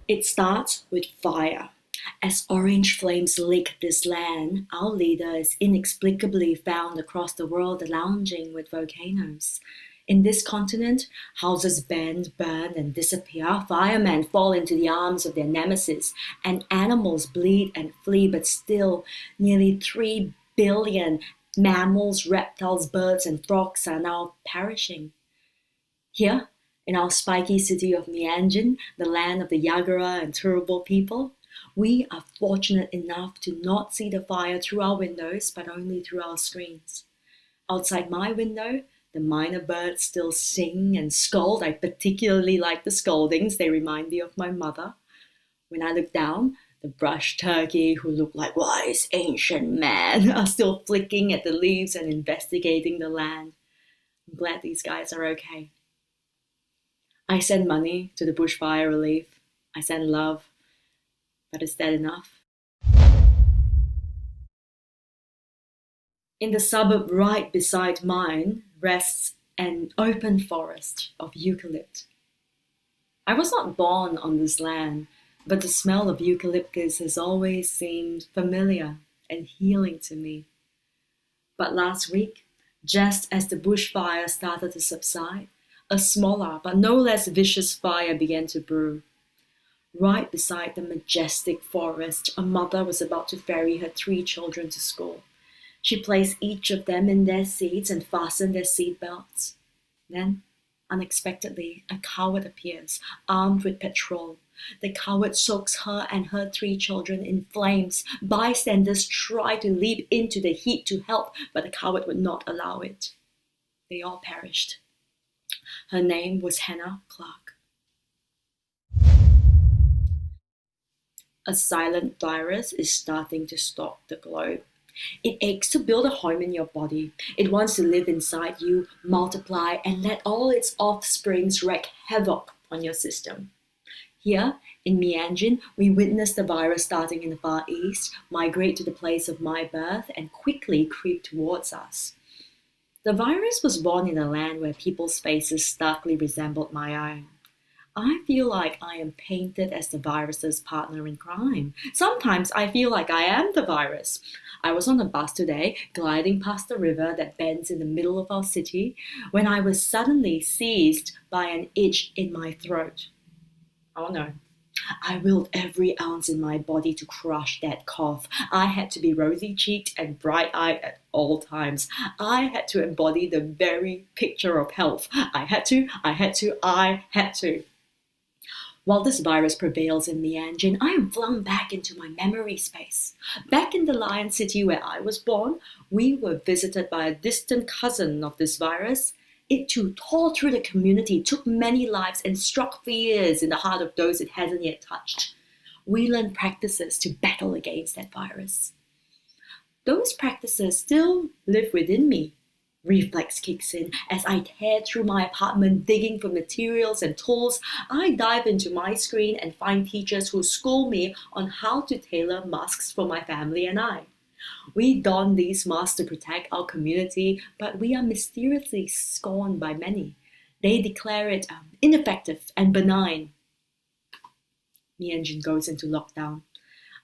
It starts with fire. As orange flames lick this land, our leader is inexplicably found across the world lounging with volcanoes. In this continent, houses bend, burn, and disappear, firemen fall into the arms of their nemesis, and animals bleed and flee, but still, nearly 3 billion mammals, reptiles, birds, and frogs are now perishing. Here, in our spiky city of Mianjin, the land of the Yagara and Turrbal people, we are fortunate enough to not see the fire through our windows, but only through our screens. Outside my window, the minor birds still sing and scold. I particularly like the scoldings, they remind me of my mother. When I look down, the brush turkey, who look like wise ancient men, are still flicking at the leaves and investigating the land. I'm glad these guys are okay. I send money to the bushfire relief. I send love. But is that enough? In the suburb right beside mine rests an open forest of eucalypt. I was not born on this land, but the smell of eucalyptus has always seemed familiar and healing to me. But last week, just as the bushfire started to subside, a smaller but no less vicious fire began to brew. Right beside the majestic forest, a mother was about to ferry her 3 children to school. She placed each of them in their seats and fastened their seat belts. Then, unexpectedly, a coward appears, armed with petrol. The coward soaks her and her 3 children in flames. Bystanders try to leap into the heat to help, but the coward would not allow it. They all perished. Her name was Hannah Clark. A silent virus is starting to stalk the globe. It aches to build a home in your body. It wants to live inside you, multiply, and let all its offsprings wreak havoc on your system. Here, in Mianjin, we witness the virus starting in the Far East, migrate to the place of my birth, and quickly creep towards us. The virus was born in a land where people's faces starkly resembled my own. I feel like I am painted as the virus's partner in crime. Sometimes I feel like I am the virus. I was on a bus today, gliding past the river that bends in the middle of our city, when I was suddenly seized by an itch in my throat. Oh no. I willed every ounce in my body to crush that cough. I had to be rosy-cheeked and bright-eyed at all times. I had to embody the very picture of health. I had to. While this virus prevails in Mianjin, I am flung back into my memory space. Back in the Lion City where I was born, we were visited by a distant cousin of this virus. It too tore through the community, took many lives, and struck fears in the heart of those it hasn't yet touched. We learned practices to battle against that virus. Those practices still live within me. Reflex kicks in as I tear through my apartment digging for materials and tools. I dive into my screen and find teachers who school me on how to tailor masks for my family and I. We don these masks to protect our community, but we are mysteriously scorned by many. They declare it ineffective and benign. Mianjin goes into lockdown.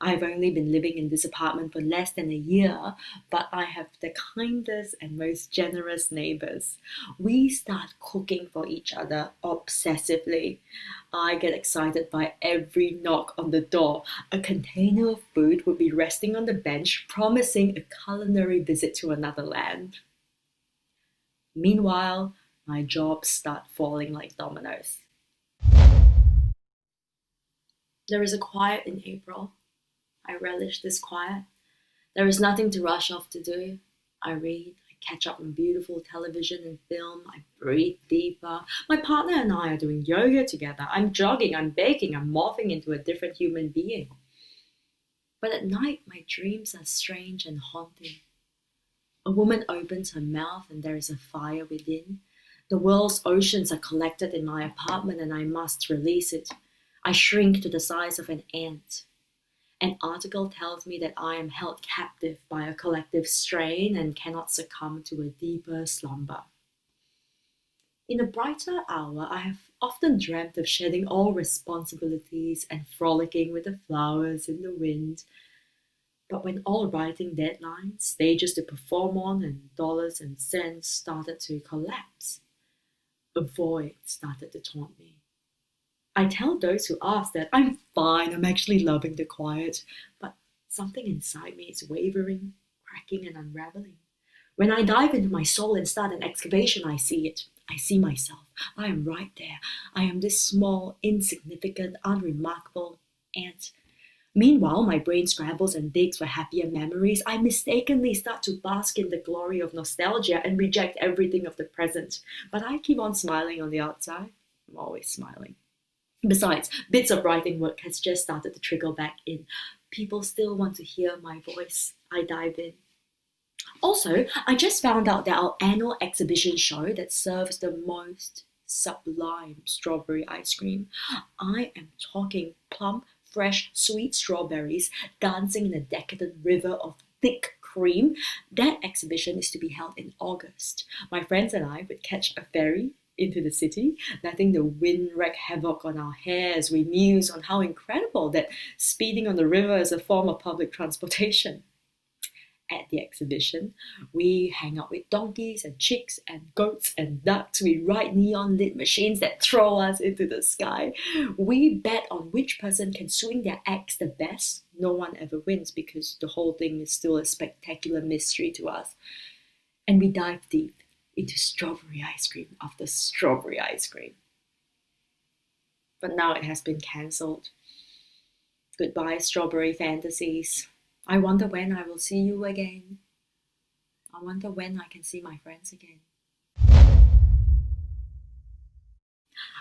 I've only been living in this apartment for less than a year, but I have the kindest and most generous neighbors. We start cooking for each other obsessively. I get excited by every knock on the door. A container of food would be resting on the bench, promising a culinary visit to another land. Meanwhile, my jobs start falling like dominoes. There is a quiet in April. I relish this quiet. There is nothing to rush off to do. I read, I catch up on beautiful television and film, I breathe deeper. My partner and I are doing yoga together. I'm jogging, I'm baking, I'm morphing into a different human being. But at night, my dreams are strange and haunting. A woman opens her mouth and there is a fire within. The world's oceans are collected in my apartment and I must release it. I shrink to the size of an ant. An article tells me that I am held captive by a collective strain and cannot succumb to a deeper slumber. In a brighter hour, I have often dreamt of shedding all responsibilities and frolicking with the flowers in the wind. But when all writing deadlines, stages to perform on, and dollars and cents started to collapse, a void started to taunt me. I tell those who ask that I'm fine, I'm actually loving the quiet, but something inside me is wavering, cracking, and unraveling. When I dive into my soul and start an excavation, I see it. I see myself. I am right there. I am this small, insignificant, unremarkable ant. Meanwhile, my brain scrambles and digs for happier memories. I mistakenly start to bask in the glory of nostalgia and reject everything of the present. But I keep on smiling on the outside. I'm always smiling. Besides, bits of writing work has just started to trickle back in. People still want to hear my voice. I dive in. Also, I just found out that our annual exhibition show that serves the most sublime strawberry ice cream. I am talking plump, fresh, sweet strawberries dancing in a decadent river of thick cream. That exhibition is to be held in August. My friends and I would catch a ferry into the city, letting the wind wreak havoc on our hair as we muse on how incredible that speeding on the river is a form of public transportation. At the exhibition, we hang out with donkeys and chicks and goats and ducks. We ride neon-lit machines that throw us into the sky. We bet on which person can swing their axe the best. No one ever wins because the whole thing is still a spectacular mystery to us. And we dive deep into strawberry ice cream after strawberry ice cream. But now it has been cancelled. Goodbye, strawberry fantasies. I wonder when I will see you again. I wonder when I can see my friends again.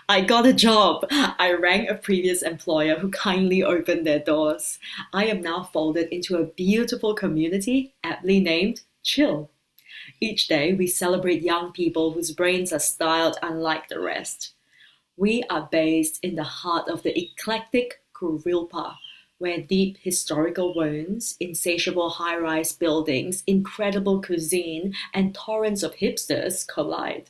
I got a job. I rang a previous employer who kindly opened their doors. I am now folded into a beautiful community, aptly named Chill. Each day we celebrate young people whose brains are styled unlike the rest. We are based in the heart of the eclectic Kurilpa, where deep historical wounds, insatiable high-rise buildings, incredible cuisine, and torrents of hipsters collide.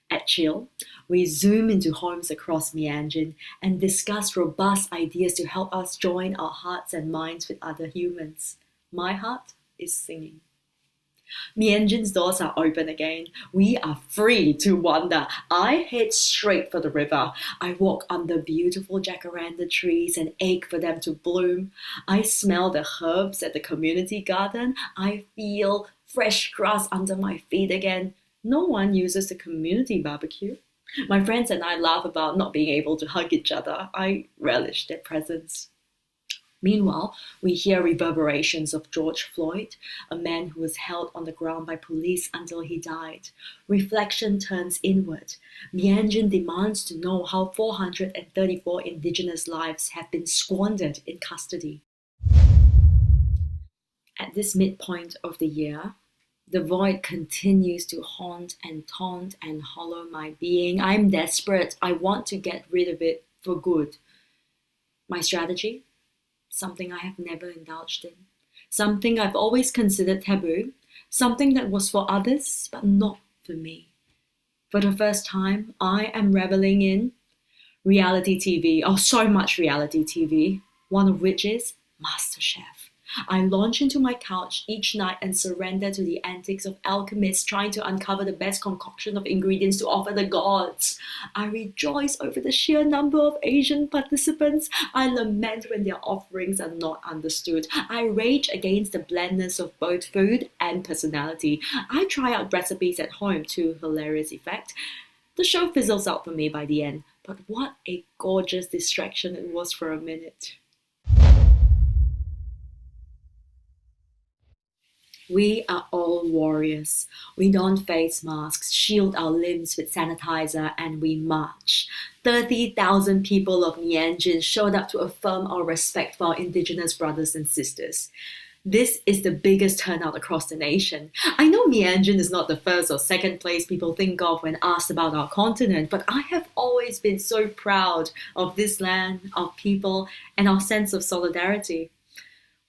At Chill, we zoom into homes across Mianjin and discuss robust ideas to help us join our hearts and minds with other humans. My heart is singing. Mianjin's doors are open again. We are free to wander. I head straight for the river. I walk under beautiful jacaranda trees and ache for them to bloom. I smell the herbs at the community garden. I feel fresh grass under my feet again. No one uses the community barbecue. My friends and I laugh about not being able to hug each other. I relish their presence. Meanwhile, we hear reverberations of George Floyd, a man who was held on the ground by police until he died. Reflection turns inward. Mianjin demands to know how 434 Indigenous lives have been squandered in custody. At this midpoint of the year, the void continues to haunt and taunt and hollow my being. I'm desperate. I want to get rid of it for good. My strategy? Something I have never indulged in, something I've always considered taboo, something that was for others but not for me. For the first time, I am reveling in reality TV, so much reality TV, one of which is MasterChef. I launch into my couch each night and surrender to the antics of alchemists trying to uncover the best concoction of ingredients to offer the gods. I rejoice over the sheer number of Asian participants. I lament when their offerings are not understood. I rage against the blandness of both food and personality. I try out recipes at home to hilarious effect. The show fizzles out for me by the end, but what a gorgeous distraction it was for a minute. We are all warriors. We don face masks, shield our limbs with sanitizer, and we march. 30,000 people of Mianjin showed up to affirm our respect for our Indigenous brothers and sisters. This is the biggest turnout across the nation. I know Mianjin is not the first or second place people think of when asked about our continent, but I have always been so proud of this land, our people, and our sense of solidarity.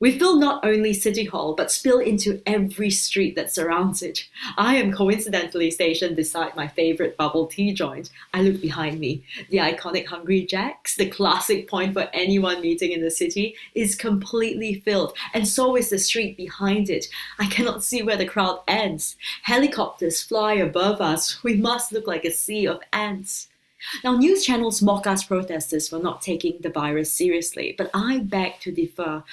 We fill not only City Hall, but spill into every street that surrounds it. I am coincidentally stationed beside my favourite bubble tea joint. I look behind me. The iconic Hungry Jack's, the classic point for anyone meeting in the city, is completely filled, and so is the street behind it. I cannot see where the crowd ends. Helicopters fly above us. We must look like a sea of ants. Now, news channels mock us protesters for not taking the virus seriously, but I beg to differ.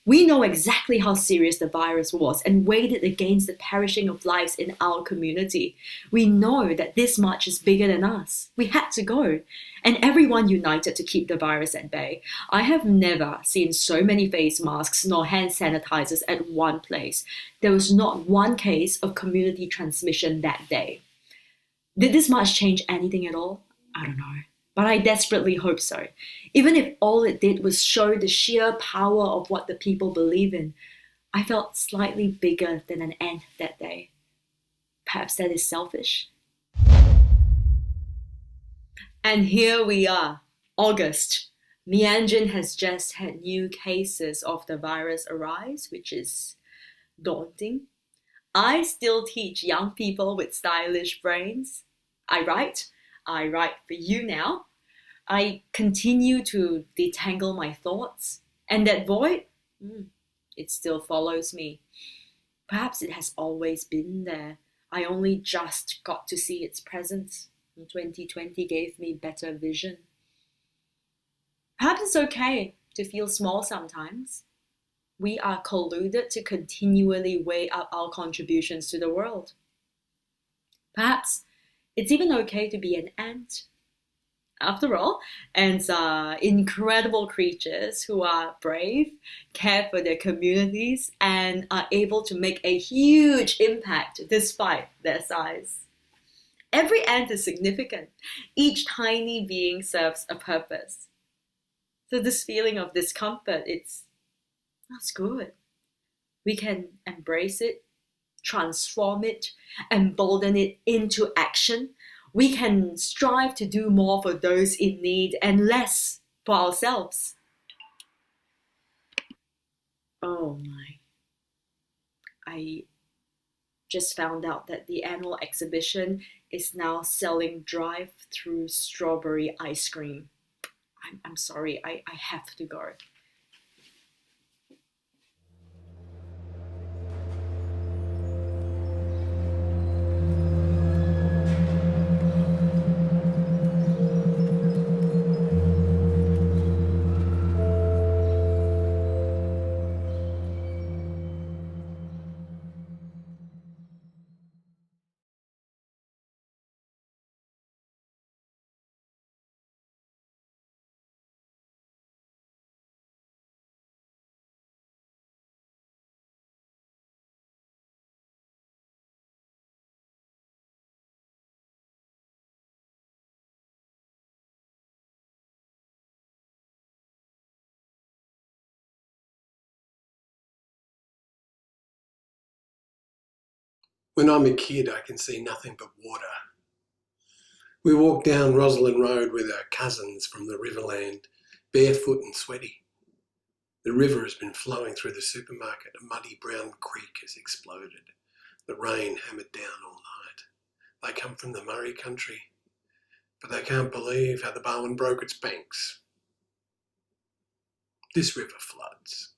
We know exactly how serious the virus was and weighed it against the perishing of lives in our community. We know that this march is bigger than us. We had to go. And everyone united to keep the virus at bay. I have never seen so many face masks nor hand sanitizers at one place. There was not one case of community transmission that day. Did this march change anything at all? I don't know. But I desperately hope so. Even if all it did was show the sheer power of what the people believe in, I felt slightly bigger than an ant that day. Perhaps that is selfish. And here we are, August. Mianjin has just had new cases of the virus arise, which is daunting. I still teach young people with stylish brains. I write for you now. I continue to detangle my thoughts. And that void, it still follows me. Perhaps it has always been there. I only just got to see its presence. 2020 gave me better vision. Perhaps it's okay to feel small sometimes. We are colluded to continually weigh up our contributions to the world. Perhaps it's even okay to be an ant. After all, ants are incredible creatures who are brave, care for their communities, and are able to make a huge impact despite their size. Every ant is significant. Each tiny being serves a purpose. So this feeling of discomfort, that's good. We can embrace it, transform it, embolden it into action. We can strive to do more for those in need and less for ourselves. Oh my. I just found out that the annual exhibition is now selling drive-through strawberry ice cream. I'm sorry, I have to go. When I'm a kid, I can see nothing but water. We walk down Roslyn Road with our cousins from the Riverland, barefoot and sweaty. The river has been flowing through the supermarket. A muddy brown creek has exploded. The rain hammered down all night. They come from the Murray country, but they can't believe how the Barwon broke its banks. This river floods.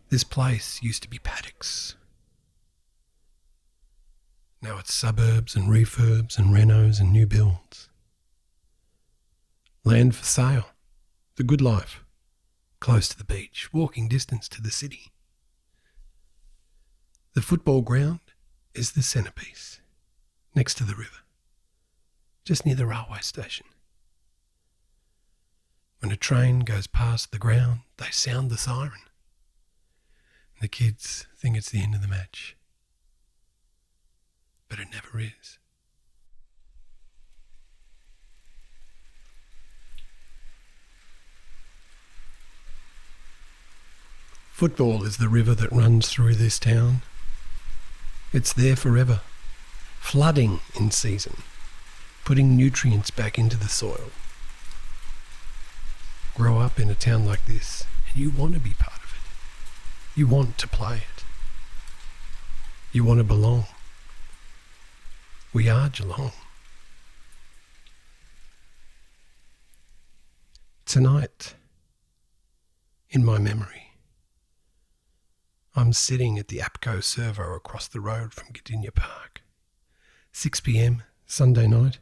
This place used to be paddocks. Now it's suburbs and refurbs and renos and new builds. Land for sale. The good life. close to the beach, walking distance to the city. The football ground is the centrepiece, next to the river, just near the railway station. When a train goes past the ground, they sound the siren. The kids think it's the end of the match. But it never is. Football is the river that runs through this town. It's there forever, flooding in season, putting nutrients back into the soil. Grow up in a town like this and you want to be part of it. You want to play it. You want to belong. We are Geelong. Tonight, in my memory, I'm sitting at the APCO servo across the road from Gdynia Park. 6 p.m, Sunday night.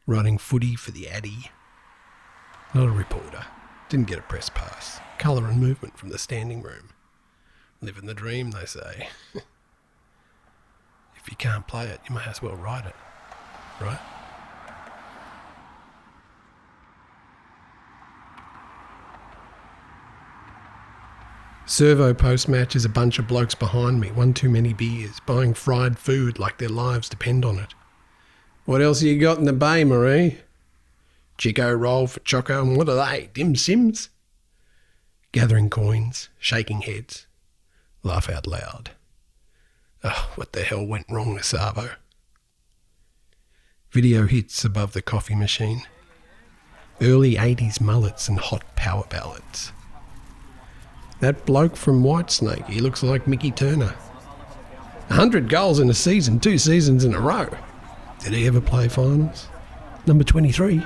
Writing footy for the Addy. Not a reporter. Didn't get a press pass. Colour and movement from the standing room. Living the dream, they say. If you can't play it, you may as well write it. Right? Servo post-match is a bunch of blokes behind me, one too many beers, buying fried food like their lives depend on it. What else you got in the bay, Marie? Chico roll for Choco, and what are they, dim sims? Gathering coins, shaking heads, laugh out loud. Oh, what the hell went wrong with Savo? Video hits above the coffee machine. Early 80s mullets and hot power ballads. That bloke from Whitesnake, he looks like Mickey Turner. 100 goals in a season, 2 seasons in a row. Did he ever play finals? Number 23.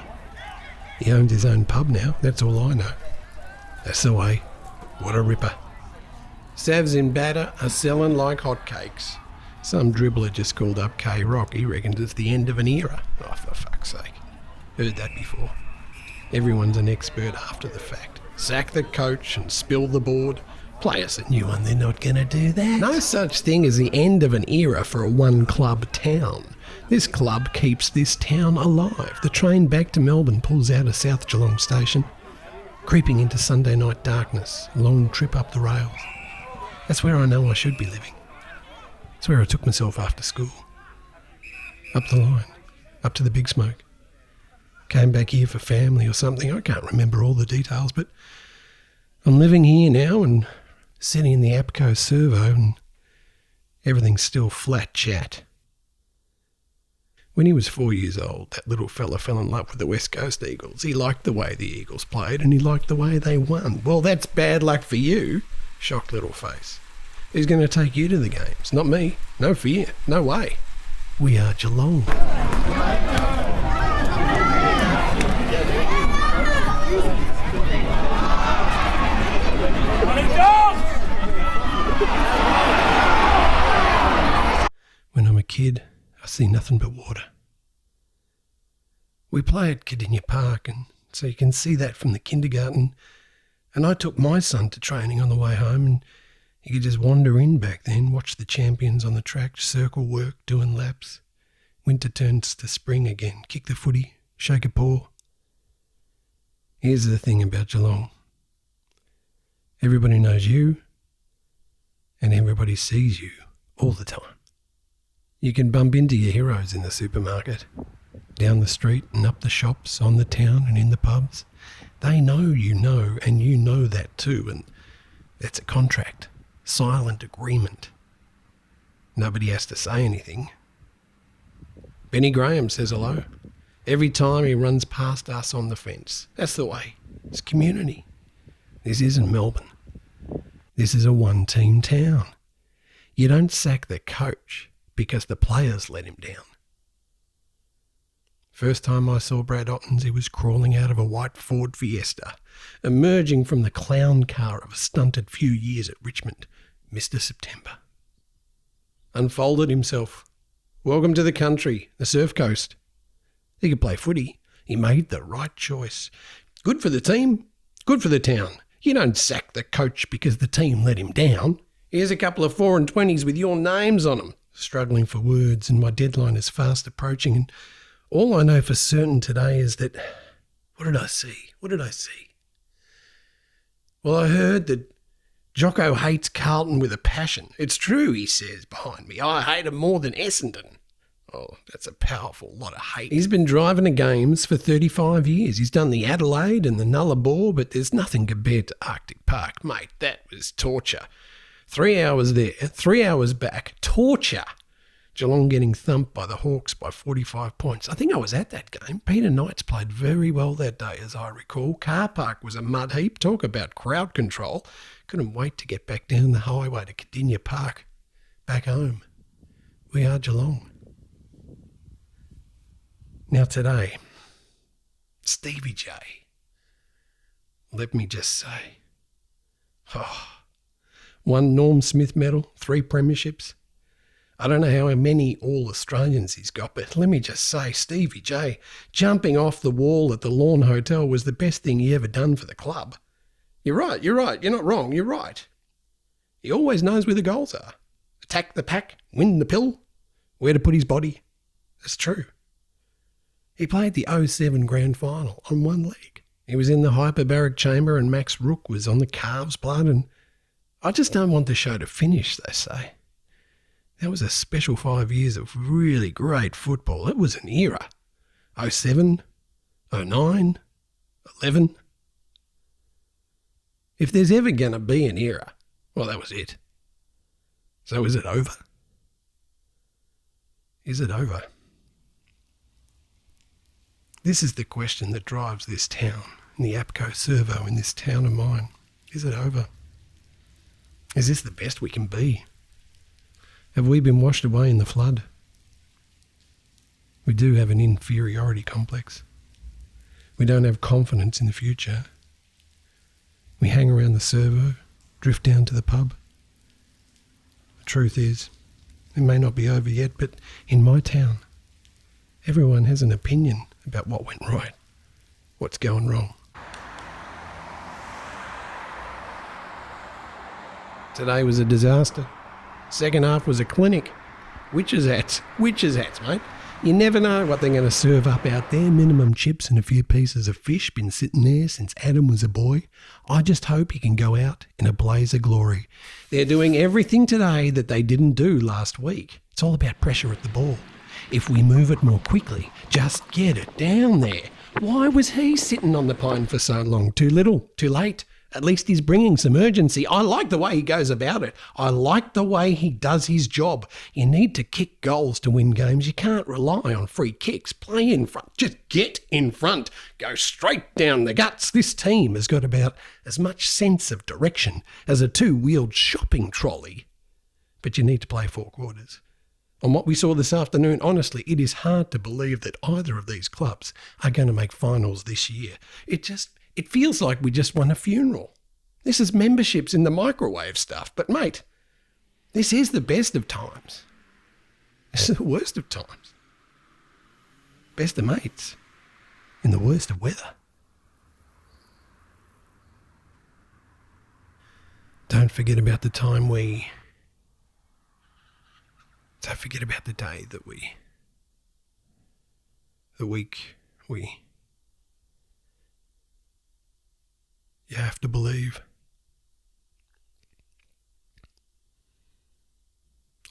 He owns his own pub now, that's all I know. That's the way. What a ripper. Savs in batter are selling like hotcakes. Some dribbler just called up K-Rock. He reckons it's the end of an era. Oh, for fuck's sake. Heard that before. Everyone's an expert after the fact. Sack the coach and spill the board. Play us a new one, they're not going to do that. No such thing as the end of an era for a one-club town. This club keeps this town alive. The train back to Melbourne pulls out of South Geelong station, creeping into Sunday night darkness, a long trip up the rails. That's where I know I should be living. It's where I took myself after school. Up the line, up to the Big Smoke. Came back here for family or something. I can't remember all the details, but I'm living here now and sitting in the APCO servo and everything's still flat chat. When he was 4 years old, that little fella fell in love with the West Coast Eagles. He liked the way the Eagles played and he liked the way they won. Well, that's bad luck for you, shocked little face. Who's going to take you to the games? Not me. No fear. No way. We are Geelong. When I'm a kid, I see nothing but water. We play at Gdynia Park, and so you can see that from the kindergarten. And I took my son to training on the way home, and he could just wander in back then, watch the champions on the track, circle work, doing laps. Winter turns to spring again, kick the footy, shake a paw. Here's the thing about Geelong. Everybody knows you, and everybody sees you all the time. You can bump into your heroes in the supermarket, down the street and up the shops, on the town and in the pubs. They know, and you know that too, and that's a contract, silent agreement. Nobody has to say anything. Benny Graham says hello. Every time he runs past us on the fence. That's the way. It's community. This isn't Melbourne. This is a one-team town. You don't sack the coach because the players let him down. First time I saw Brad Ottens, he was crawling out of a white Ford Fiesta, emerging from the clown car of a stunted few years at Richmond, Mr. September. Unfolded himself. Welcome to the country, the Surf Coast. He could play footy. He made the right choice. Good for the team. Good for the town. You don't sack the coach because the team let him down. Here's a couple of 4 and 20s with your names on them. Struggling for words, and my deadline is fast approaching, and all I know for certain today is that... What did I see? Well, I heard that Jocko hates Carlton with a passion. It's true, he says behind me. I hate him more than Essendon. Oh, that's a powerful lot of hate. He's been driving to games for 35 years. He's done the Adelaide and the Nullarbor, but there's nothing compared to Arctic Park. Mate, that was torture. 3 hours there, 3 hours back. Torture. Geelong getting thumped by the Hawks by 45 points. I think I was at that game. Peter Knights played very well that day, as I recall. Car park was a mud heap. Talk about crowd control. Couldn't wait to get back down the highway to Cardinia Park. Back home. We are Geelong. Now today, Stevie J. Let me just say. 1 Norm Smith medal, 3 premierships. I don't know how many All-Australians he's got, but let me just say, Stevie J, jumping off the wall at the Lawn Hotel was the best thing he ever done for the club. You're right, you're not wrong, you're right. He always knows where the goals are. Attack the pack, win the pill, where to put his body. That's true. He played the 07 Grand Final on 1 leg. He was in the hyperbaric chamber and Max Rook was on the calves blood, and I just don't want the show to finish, they say. That was a special 5 years of really great football. It was an era. 07, 09, 11. If there's ever going to be an era, well, that was it. So is it over? Is it over? This is the question that drives this town, and the APCO servo in this town of mine. Is it over? Is this the best we can be? Have we been washed away in the flood? We do have an inferiority complex. We don't have confidence in the future. We hang around the servo, drift down to the pub. The truth is, it may not be over yet, but in my town, everyone has an opinion about what went right, what's going wrong. Today was a disaster. Second half was a clinic. Witches' hats, mate. You never know what they're going to serve up out there. Minimum chips and a few pieces of fish. Been sitting there since Adam was a boy. I just hope he can go out in a blaze of glory. They're doing everything today that they didn't do last week. It's all about pressure at the ball. If we move it more quickly, just get it down there. Why was he sitting on the pine for so long? Too little? Too late? At least he's bringing some urgency. I like the way he goes about it. I like the way he does his job. You need to kick goals to win games. You can't rely on free kicks. Play in front. Just get in front. Go straight down the guts. This team has got about as much sense of direction as a 2-wheeled shopping trolley. But you need to play 4 quarters. On what we saw this afternoon, honestly, it is hard to believe that either of these clubs are going to make finals this year. It feels like we just won a funeral. This is memberships in the microwave stuff. But mate, this is the best of times. This is the worst of times. Best of mates in the worst of weather. Don't forget about the time we... Don't forget about the day that we... The week we... You have to believe.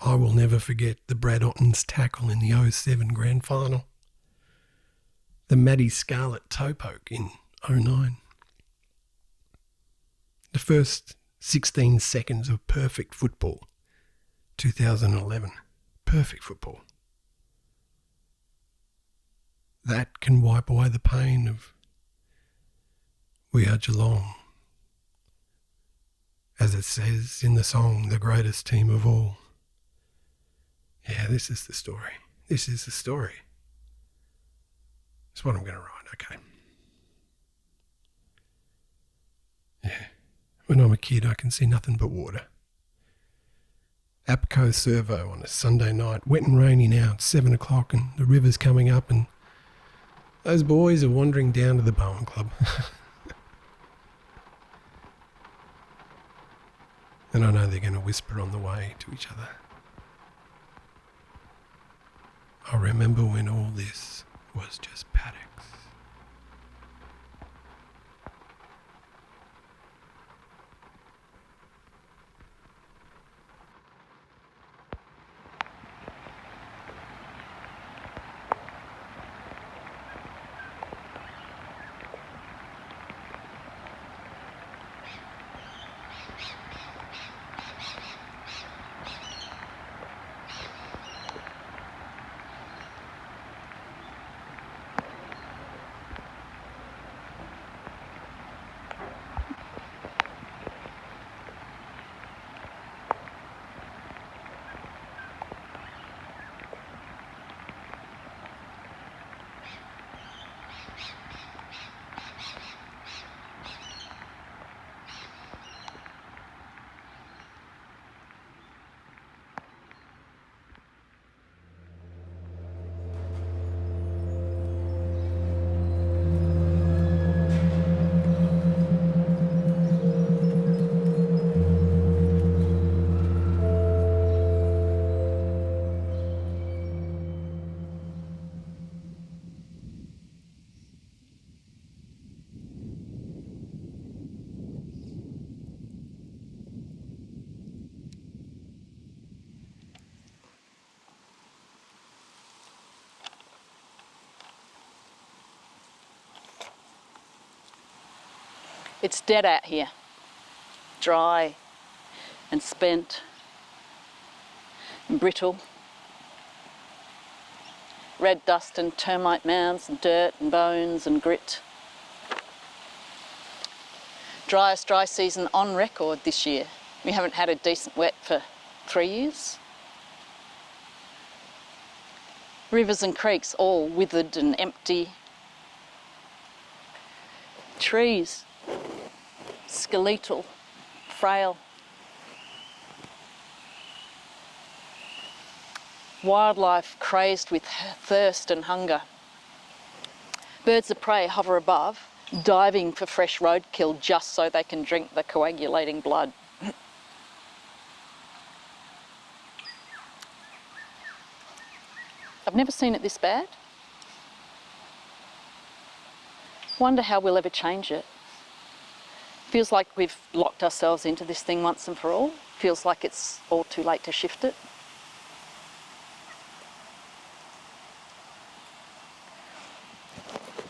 I will never forget the Brad Otten's tackle in the 07 Grand Final. The Maddie Scarlett toe poke in 09. The first 16 seconds of perfect football, 2011. Perfect football. That can wipe away the pain of we are Geelong. As it says in the song, the greatest team of all. Yeah, this is the story. This is the story. That's what I'm going to write, okay. Yeah, when I'm a kid I can see nothing but water. APCO servo on a Sunday night, wet and rainy now, it's 7 o'clock and the river's coming up and those boys are wandering down to the Bowen Club. And I know they're going to whisper on the way to each other. I remember when all this was just paddocks. It's dead out here, dry and spent and brittle. Red dust and termite mounds and dirt and bones and grit. Driest dry season on record this year. We haven't had a decent wet for 3 years. Rivers and creeks all withered and empty. Trees, skeletal, frail. Wildlife crazed with thirst and hunger. Birds of prey hover above, diving for fresh roadkill just so they can drink the coagulating blood. I've never seen it this bad. Wonder how we'll ever change it. Feels like we've locked ourselves into this thing once and for all. Feels like it's all too late to shift it.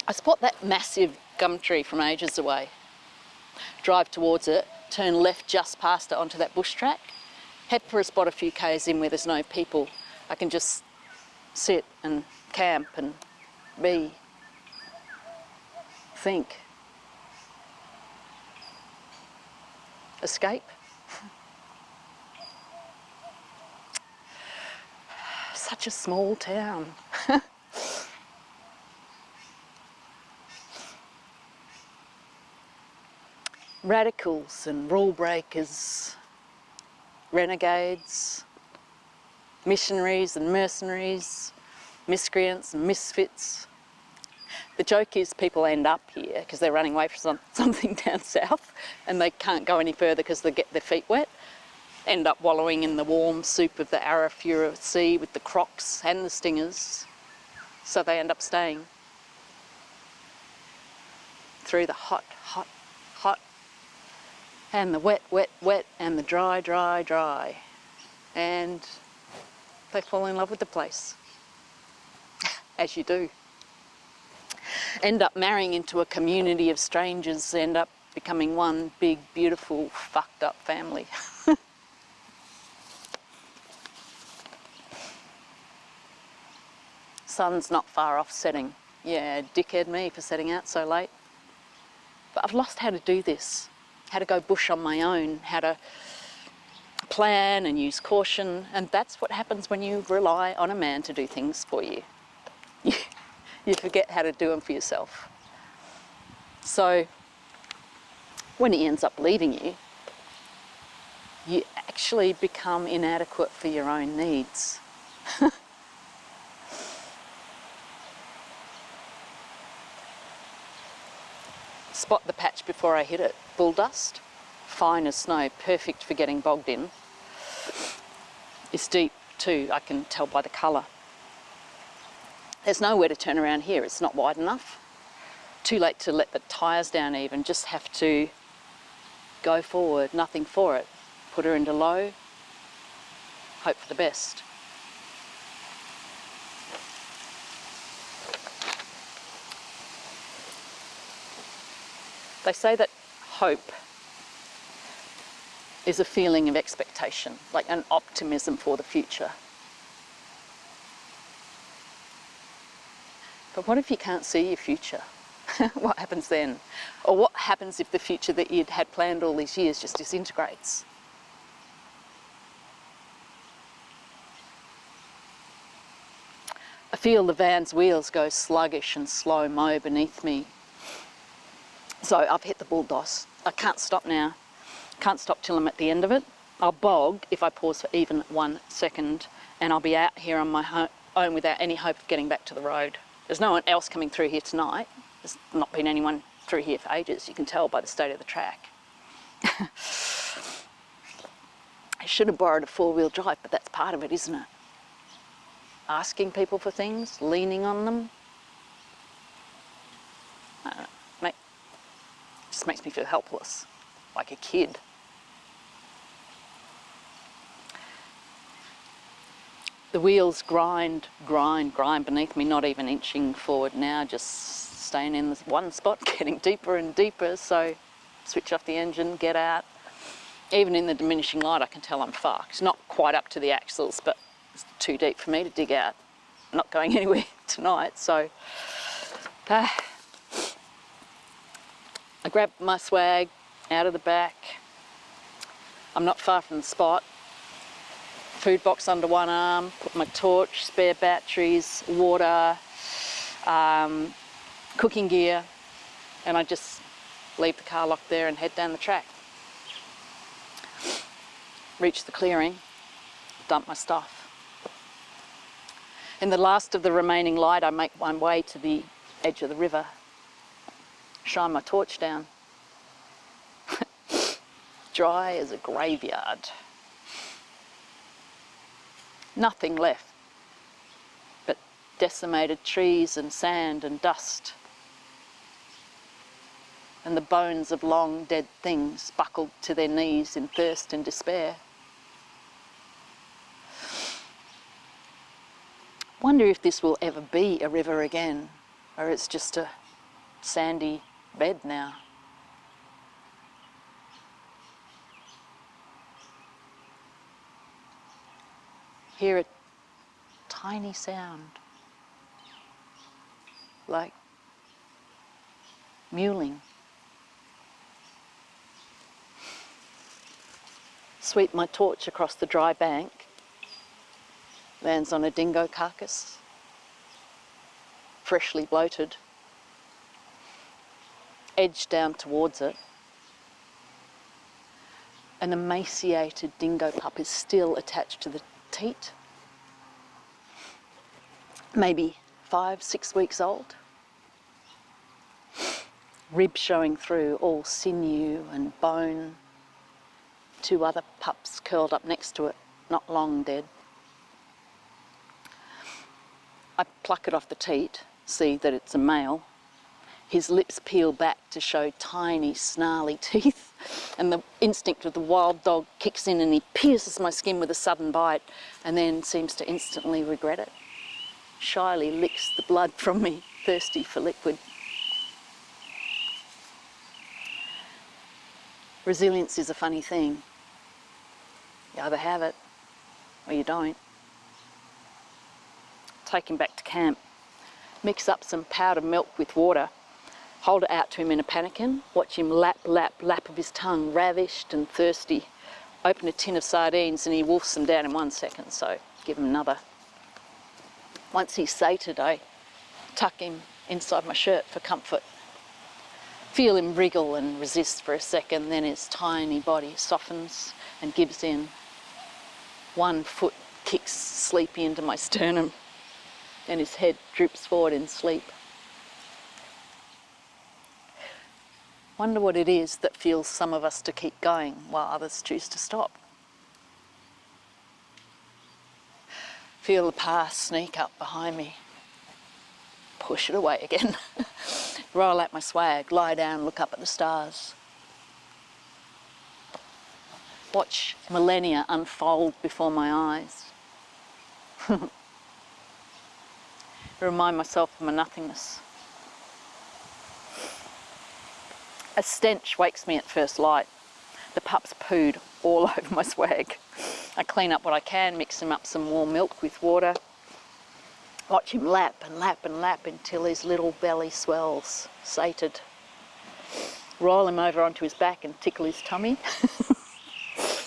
I spot that massive gum tree from ages away. Drive towards it, turn left just past it onto that bush track, head for a spot a few k's in where there's no people. I can just sit and camp and be, think, escape. Such a small town. Radicals and rule breakers, renegades, missionaries and mercenaries, miscreants and misfits. The joke is people end up here because they're running away from something down south and they can't go any further because they get their feet wet, end up wallowing in the warm soup of the Arafura Sea with the crocs and the stingers, so they end up staying through the hot, hot, hot, and the wet, wet, wet, and the dry, dry, dry. And they fall in love with the place, as you do. End up marrying into a community of strangers, end up becoming one big, beautiful, fucked up family. Sun's not far off setting. Yeah, dickhead me for setting out so late. But I've lost how to do this. How to go bush on my own, how to plan and use caution, and that's what happens when you rely on a man to do things for you. You forget how to do them for yourself. So when he ends up leaving you, you actually become inadequate for your own needs. Spot the patch before I hit it. Bull dust, fine as snow, perfect for getting bogged in. It's deep too, I can tell by the colour. There's nowhere to turn around here, it's not wide enough. Too late to let the tyres down even, just have to go forward, nothing for it. Put her into low, hope for the best. They say that hope is a feeling of expectation, like an optimism for the future. But what if you can't see your future? What happens then? Or what happens if the future that you'd had planned all these years just disintegrates? I feel the van's wheels go sluggish and slow-mo beneath me. So I've hit the bulldoze. I can't stop now. Can't stop till I'm at the end of it. I'll bog if I pause for even 1 second, and I'll be out here on my own without any hope of getting back to the road. There's no one else coming through here tonight. There's not been anyone through here for ages. You can tell by the state of the track. I should have borrowed a four-wheel drive, but that's part of it, isn't it? Asking people for things, leaning on them. I don't know, it just makes me feel helpless, like a kid. The wheels grind beneath me, not even inching forward now, just staying in this one spot, getting deeper and deeper. So switch off the engine, get out. Even in the diminishing light, I can tell I'm fucked. Not quite up to the axles, but it's too deep for me to dig out. I'm not going anywhere tonight, so I grabbed my swag out of the back. I'm not far from the spot. Food box under one arm, put my torch, spare batteries, water, cooking gear, and I just leave the car locked there and head down the track. Reach the clearing, dump my stuff. In the last of the remaining light, I make my way to the edge of the river, shine my torch down. Dry as a graveyard. Nothing left but decimated trees and sand and dust, and the bones of long dead things buckled to their knees in thirst and despair. Wonder if this will ever be a river again, or it's just a sandy bed now. Hear a tiny sound, like mewling. Sweep my torch across the dry bank, lands on a dingo carcass, freshly bloated. Edge down towards it. An emaciated dingo pup is still attached to the teat, maybe 5-6 weeks old. Rib showing through, all sinew and bone. 2 other pups curled up next to it, not long dead. I pluck it off the teat, see that it's a male. His lips peel back to show tiny, snarly teeth, and the instinct of the wild dog kicks in and he pierces my skin with a sudden bite and then seems to instantly regret it. Shyly licks the blood from me, thirsty for liquid. Resilience is a funny thing. You either have it or you don't. Take him back to camp, mix up some powdered milk with water, hold it out to him in a pannikin, watch him lap of his tongue, ravished and thirsty. Open a tin of sardines and he wolfs them down in 1 second, so give him another. Once he's sated, I tuck him inside my shirt for comfort. Feel him wriggle and resist for a second, then his tiny body softens and gives in. 1 foot kicks sleepy into my sternum, and his head droops forward in sleep. Wonder what it is that fuels some of us to keep going while others choose to stop. Feel the past sneak up behind me. Push it away again. Roll out my swag, lie down, look up at the stars. Watch millennia unfold before my eyes. Remind myself of my nothingness. A stench wakes me at first light. The pup's pooed all over my swag. I clean up what I can, mix him up some warm milk with water. Watch him lap and lap and lap until his little belly swells, sated. Roll him over onto his back and tickle his tummy.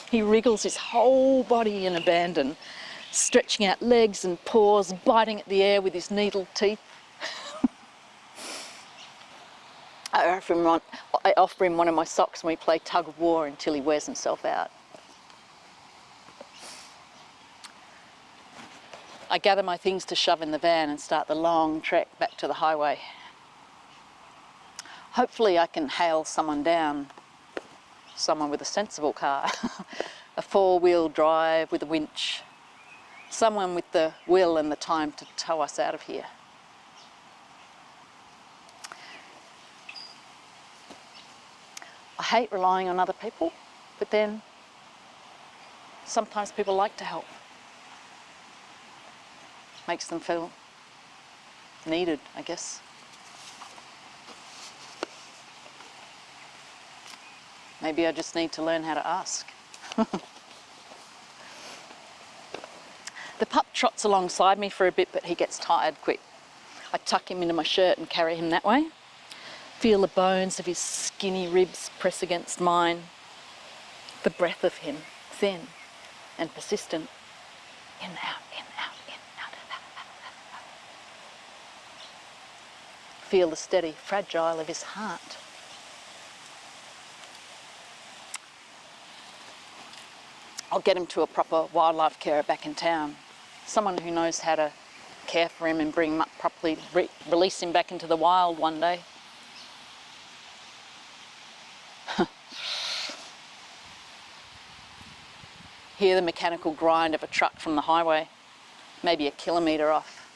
He wriggles his whole body in abandon, stretching out legs and paws, biting at the air with his needled teeth. I offer him one of my socks and we play tug of war until he wears himself out. I gather my things to shove in the van and start the long trek back to the highway. Hopefully I can hail someone down, someone with a sensible car, a four-wheel drive with a winch, someone with the will and the time to tow us out of here. I hate relying on other people, but then sometimes people like to help. Makes them feel needed, I guess. Maybe I just need to learn how to ask. The pup trots alongside me for a bit, but he gets tired quick. I tuck him into my shirt and carry him that way. Feel the bones of his skinny ribs press against mine. The breath of him, thin and persistent. In, out, in, out, in, out. Feel the steady, fragile of his heart. I'll get him to a proper wildlife carer back in town. Someone who knows how to care for him and bring him up properly, release him back into the wild one day. Hear the mechanical grind of a truck from the highway, maybe a kilometre off.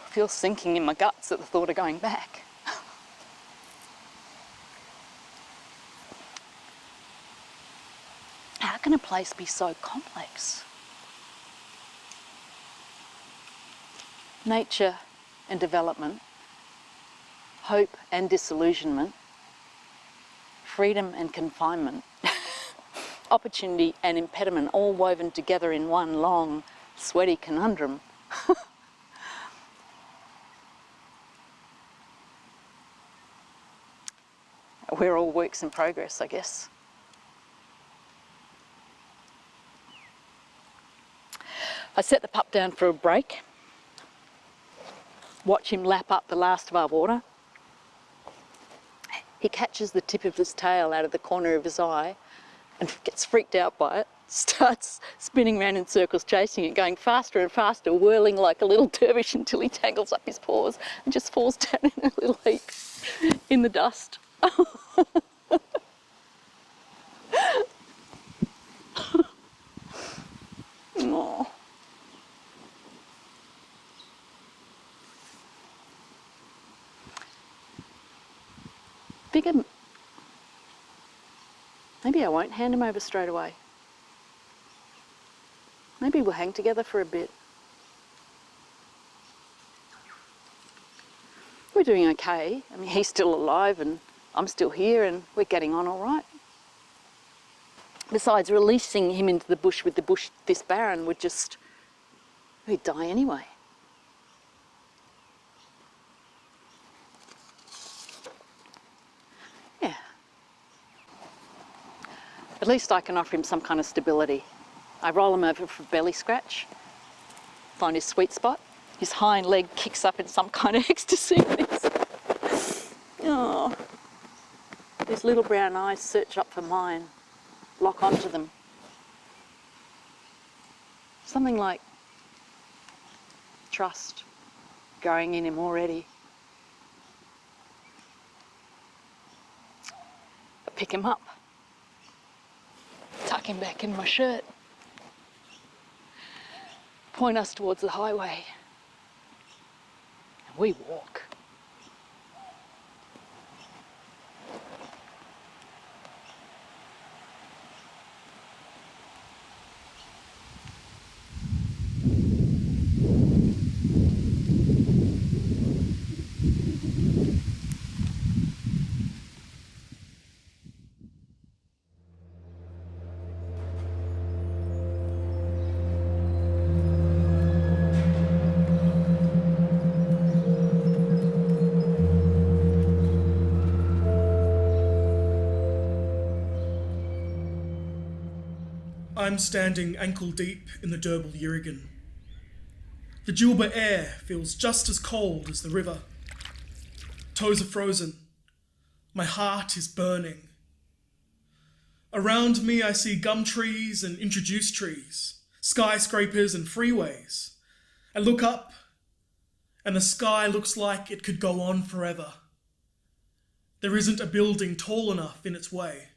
Feel sinking in my guts at the thought of going back. How can a place be so complex? Nature and development, hope and disillusionment, freedom and confinement, opportunity and impediment, all woven together in one long, sweaty conundrum. We're all works in progress, I guess. I set the pup down for a break, watch him lap up the last of our water. He catches the tip of his tail out of the corner of his eye and gets freaked out by it, starts spinning around in circles, chasing it, going faster and faster, whirling like a little dervish until he tangles up his paws and just falls down in a little heap in the dust. Oh. Figure maybe I won't hand him over straight away. Maybe we'll hang together for a bit. We're doing okay. I mean, he's still alive and I'm still here and we're getting on all right. Besides, releasing him into the bush with this Baron we'd die anyway. Yeah. At least I can offer him some kind of stability. I roll him over for a belly scratch, find his sweet spot. His hind leg kicks up in some kind of ecstasy. Oh. These little brown eyes search up for mine, lock onto them. Something like trust, going in him already. I pick him up, tuck him back in my shirt, point us towards the highway, and we walk. I'm standing ankle deep in the Derbil Yerigan. The Julba air feels just as cold as the river. Toes are frozen. My heart is burning. Around me I see gum trees and introduced trees, skyscrapers and freeways. I look up and the sky looks like it could go on forever. There isn't a building tall enough in its way.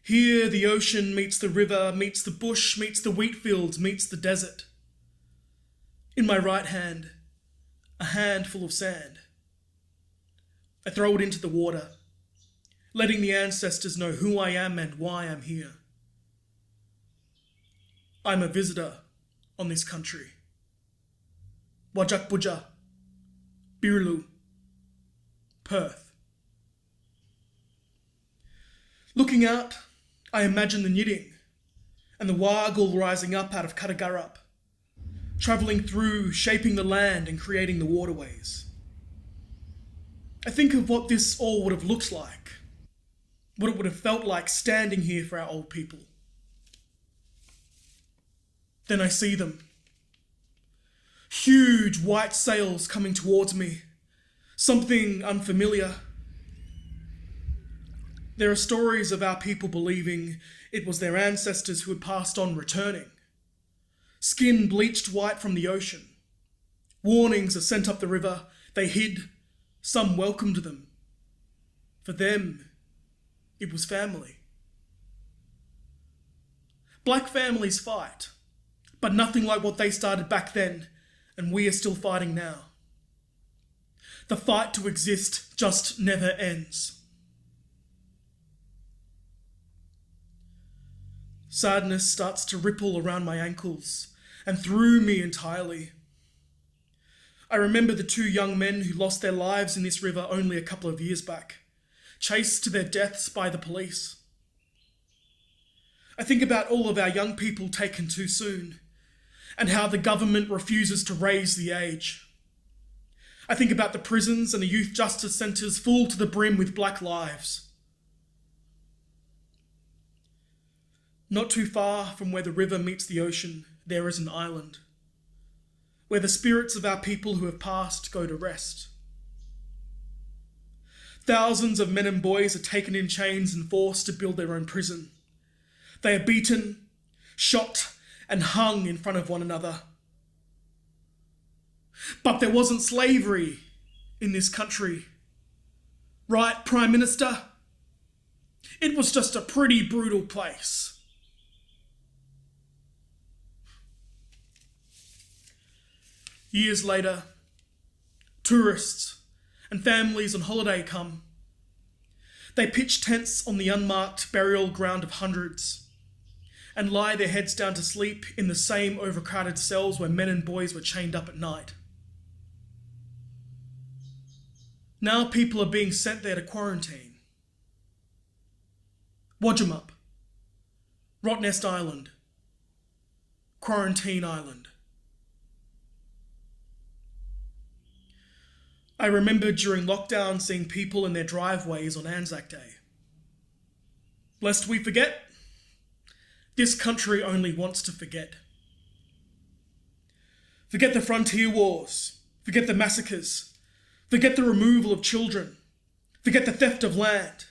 Here the ocean meets the river, meets the bush, meets the wheat fields, meets the desert. In my right hand, a handful of sand. I throw it into the water, letting the ancestors know who I am and why I'm here. I'm a visitor on this country. Wajak Buja, Birlu, Perth. Looking out, I imagine the Nyiding and the Wargle rising up out of Katagarup, travelling through, shaping the land and creating the waterways. I think of what this all would have looked like, what it would have felt like standing here for our old people. Then I see them. Huge white sails coming towards me, something unfamiliar. There are stories of our people believing it was their ancestors who had passed on returning. Skin bleached white from the ocean. Warnings are sent up the river. They hid. Some welcomed them. For them, it was family. Black families fight, but nothing like what they started back then, and we are still fighting now. The fight to exist just never ends. Sadness starts to ripple around my ankles and through me entirely. I remember the two young men who lost their lives in this river only a couple of years back, chased to their deaths by the police. I think about all of our young people taken too soon and how the government refuses to raise the age. I think about the prisons and the youth justice centres full to the brim with black lives. Not too far from where the river meets the ocean, there is an island, where the spirits of our people who have passed go to rest. Thousands of men and boys are taken in chains and forced to build their own prison. They are beaten, shot, and hung in front of one another. But there wasn't slavery in this country. Right, Prime Minister? It was just a pretty brutal place. Years later, tourists and families on holiday come. They pitch tents on the unmarked burial ground of hundreds and lie their heads down to sleep in the same overcrowded cells where men and boys were chained up at night. Now people are being sent there to quarantine. Wajamup, Rottnest Island, Quarantine Island. I remember during lockdown seeing people in their driveways on Anzac Day. Lest we forget, this country only wants to forget. Forget the frontier wars, forget the massacres, forget the removal of children, forget the theft of land,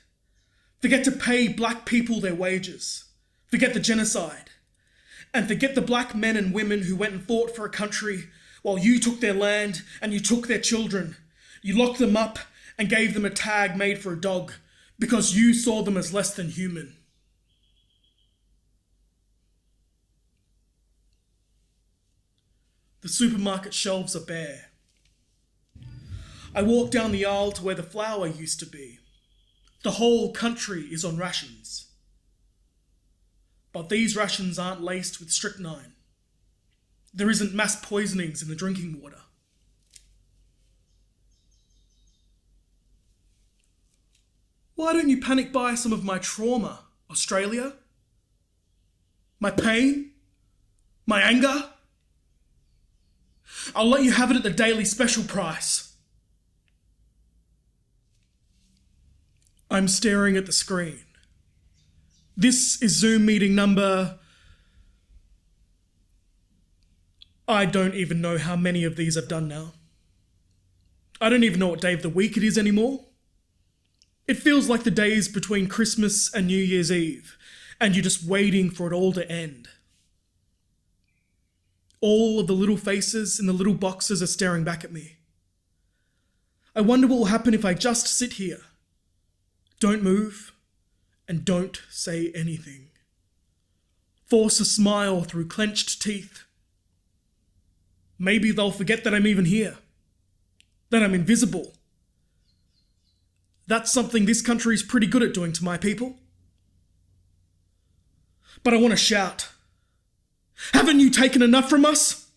forget to pay black people their wages, forget the genocide, and forget the black men and women who went and fought for a country while you took their land and you took their children. You locked them up and gave them a tag made for a dog because you saw them as less than human. The supermarket shelves are bare. I walk down the aisle to where the flour used to be. The whole country is on rations. But these rations aren't laced with strychnine. There isn't mass poisonings in the drinking water. Why don't you panic buy some of my trauma, Australia? My pain? My anger? I'll let you have it at the daily special price. I'm staring at the screen. This is Zoom meeting number... I don't even know how many of these I've done now. I don't even know what day of the week it is anymore. It feels like the days between Christmas and New Year's Eve, and you're just waiting for it all to end. All of the little faces in the little boxes are staring back at me. I wonder what will happen if I just sit here, don't move, and don't say anything. Force a smile through clenched teeth. Maybe they'll forget that I'm even here, that I'm invisible. That's something this country is pretty good at doing to my people. But I want to shout. Haven't you taken enough from us?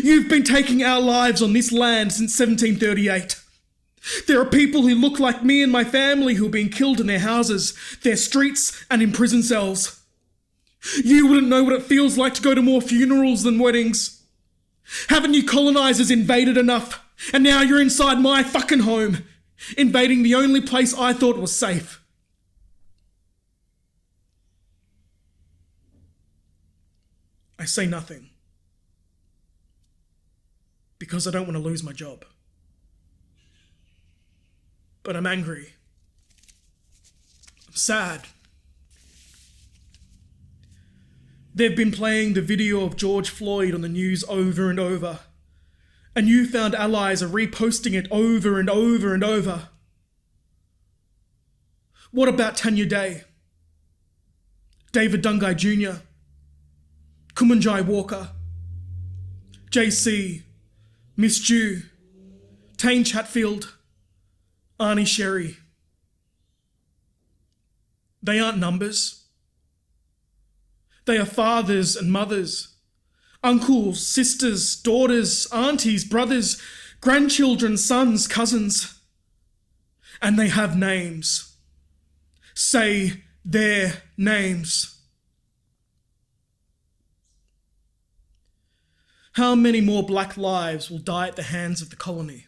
You've been taking our lives on this land since 1738. There are people who look like me and my family who are being killed in their houses, their streets, and in prison cells. You wouldn't know what it feels like to go to more funerals than weddings. Haven't you colonisers invaded enough? And now you're inside my fucking home, invading the only place I thought was safe. I say nothing. Because I don't want to lose my job. But I'm angry. I'm sad. They've been playing the video of George Floyd on the news over and over. And newfound allies are reposting it over and over and over. What about Tanya Day? David Dungai Jr., Kumanjai Walker, JC, Miss Jew, Tane Chatfield, Arnie Sherry. They aren't numbers. They are fathers and mothers, uncles, sisters, daughters, aunties, brothers, grandchildren, sons, cousins. And they have names. Say their names. How many more black lives will die at the hands of the colony?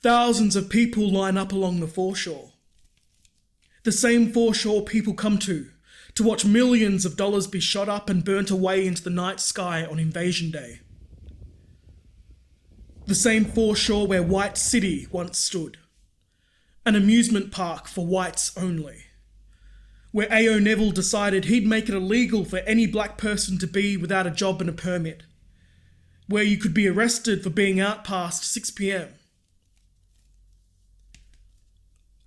Thousands of people line up along the foreshore. The same foreshore people come to watch millions of dollars be shot up and burnt away into the night sky on Invasion Day. The same foreshore where White City once stood, an amusement park for whites only, where A.O. Neville decided he'd make it illegal for any black person to be without a job and a permit, where you could be arrested for being out past 6 p.m.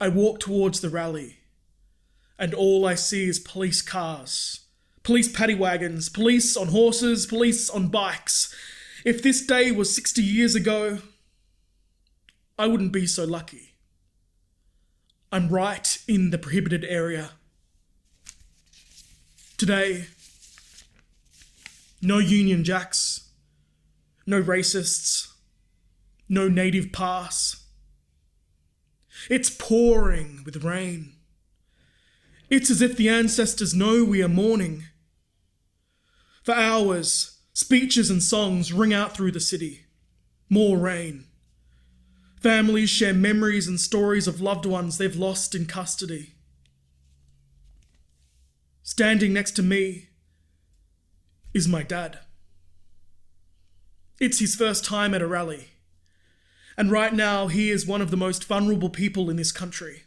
I walk towards the rally, and all I see is police cars, police paddy wagons, police on horses, police on bikes. If this day was 60 years ago, I wouldn't be so lucky. I'm right in the prohibited area. Today, no Union Jacks, no racists, no native pass. It's pouring with rain. It's as if the ancestors know we are mourning. For hours, speeches and songs ring out through the city. More rain. Families share memories and stories of loved ones they've lost in custody. Standing next to me is my dad. It's his first time at a rally. And right now, he is one of the most vulnerable people in this country.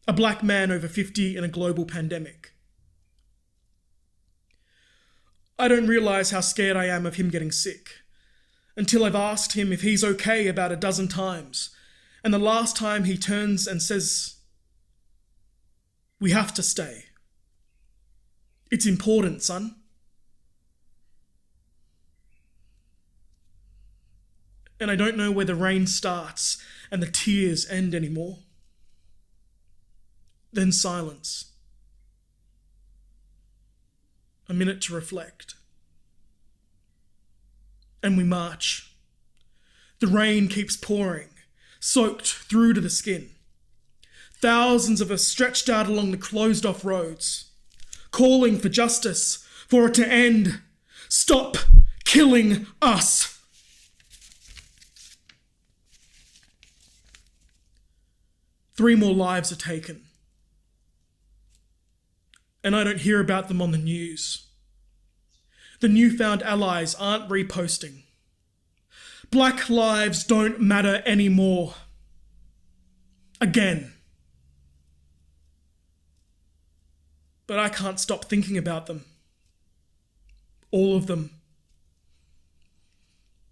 A black man over 50 in a global pandemic. I don't realise how scared I am of him getting sick until I've asked him if he's okay about a dozen times, and the last time he turns and says, "We have to stay. It's important, son." And I don't know where the rain starts and the tears end anymore. Then silence. A minute to reflect. And we march. The rain keeps pouring, soaked through to the skin. Thousands of us stretched out along the closed-off roads, calling for justice, for it to end. Stop killing us. Three more lives are taken. And I don't hear about them on the news. The newfound allies aren't reposting. Black lives don't matter anymore. Again. But I can't stop thinking about them. All of them.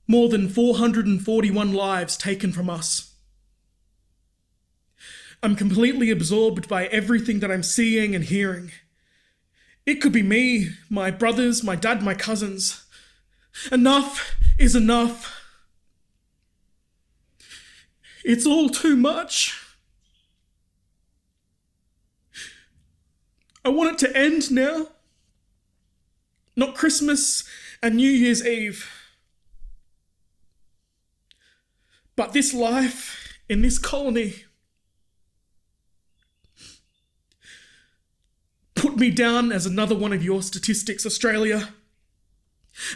More than 441 lives taken from us. I'm completely absorbed by everything that I'm seeing and hearing. It could be me, my brothers, my dad, my cousins. Enough is enough. It's all too much. I want it to end now. Not Christmas and New Year's Eve. But this life in this colony. Put me down as another one of your statistics, Australia.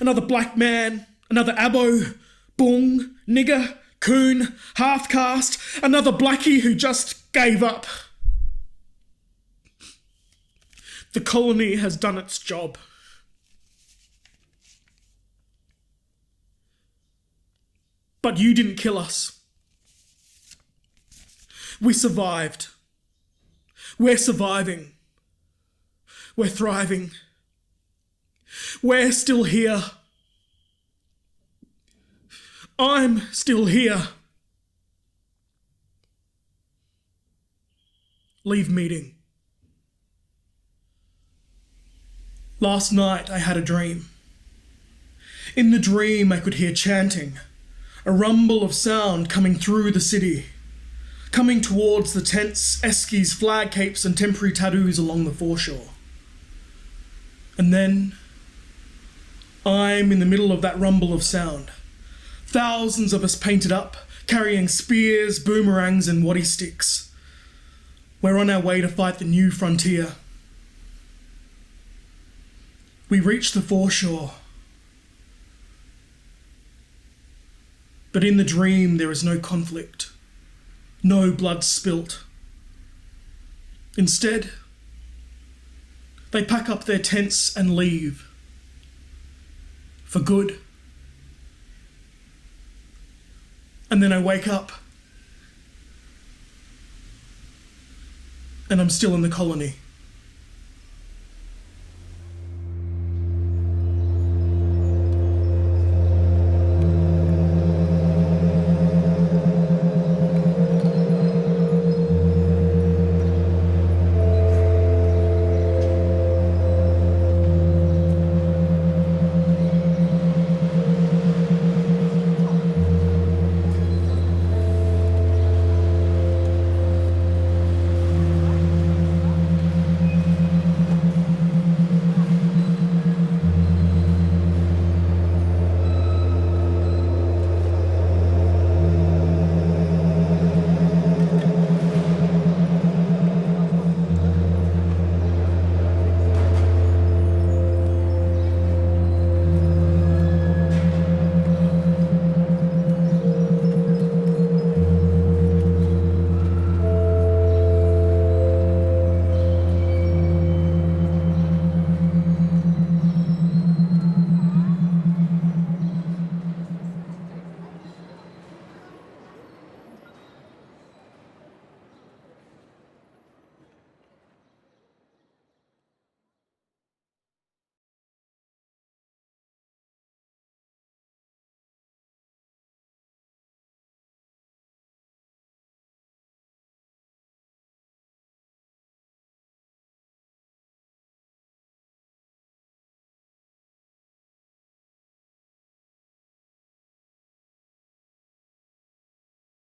Another black man, another abo, boong, nigger, coon, half-caste, another blackie who just gave up. The colony has done its job. But you didn't kill us. We survived. We're surviving. We're thriving. We're still here. I'm still here. Leave meeting. Last night I had a dream. In the dream I could hear chanting, a rumble of sound coming through the city, coming towards the tents, eskies, flag capes and temporary tattoos along the foreshore. And then, I'm in the middle of that rumble of sound. Thousands of us painted up, carrying spears, boomerangs and waddy sticks. We're on our way to fight the new frontier. We reach the foreshore. But in the dream there is no conflict, no blood spilt. Instead, they pack up their tents and leave. For good. And then I wake up. And I'm still in the colony.